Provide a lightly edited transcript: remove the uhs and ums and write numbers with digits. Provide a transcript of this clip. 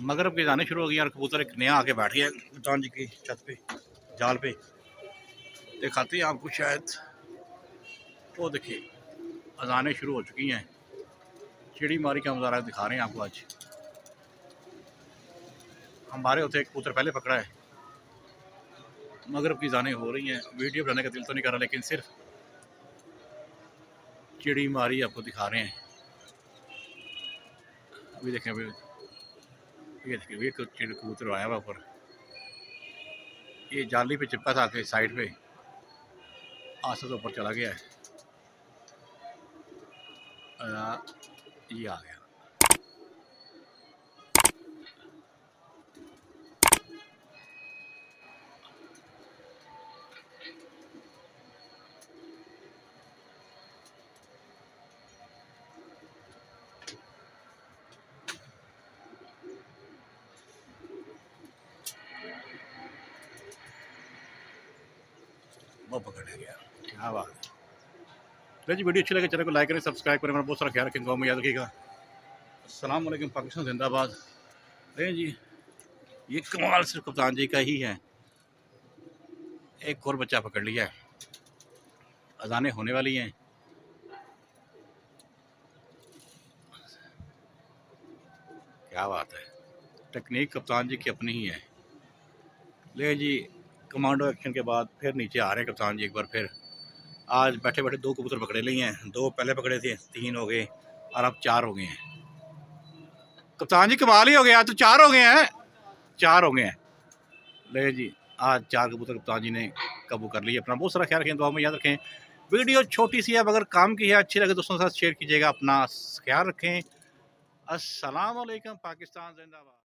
मगरब के जाने शुरू हो गई और कबूतर एक नया आके बैठ गया कप्तान जी की छत पे जाल पे। दिखाते हैं आपको शायद, वो देखिए अजानें शुरू हो चुकी हैं। चिड़ी मारी का नज़ारा दिखा रहे हैं आपको। आज हमारे होते कबूतर पहले पकड़ा है। मगरब की अजानें हो रही हैं। वीडियो बनाने का दिल तो नहीं कर रहा, लेकिन सिर्फ चिड़ी मारी आपको दिखा रहे हैं। अभी देखें, अभी ये देखिए ये चिड़ी कबूतर आया हुआ ऊपर, ये जाली पे चिपका था आके साइड पे, आस्ते से ऊपर चला गया है। ये आ गया। वो पकड़ गया, क्या बात है। चलिए जी, वीडियो अच्छी लगे चैनल को लाइक करें, सब्सक्राइब करें, बहुत सारा ख्याल रखें, गाँव में याद रखिएगा। अस्सलाम वालेकुम, पाकिस्तान जिंदाबाद। देखें जी, ये कमाल सिर्फ कप्तान जी का ही है। एक और बच्चा पकड़ लिया है। अजानें होने वाली हैं। क्या बात है, टेक्निक कप्तान जी की अपनी ही है। ले जी, कमांडो एक्शन के बाद फिर नीचे आ रहे हैं कप्तान जी एक बार फिर। आज बैठे बैठे 2 कबूतर पकड़े लिए हैं। 2 पहले पकड़े थे, 3 हो गए और अब 4 हो गए हैं। कप्तान जी कमाल ही हो गया, तो 4 हो गए हैं। 4 हो गए हैं। ले जी, आज 4 कबूतर कप्तान जी ने काबू कर लिए। अपना बहुत सारा ख्याल रखें, दुआ में याद रखें। वीडियो छोटी सी है, अगर काम की है, अच्छी लगे दोस्तों के साथ शेयर कीजिएगा। अपना ख्याल रखें। अस्सलाम वालेकुम, पाकिस्तान जिंदाबाद।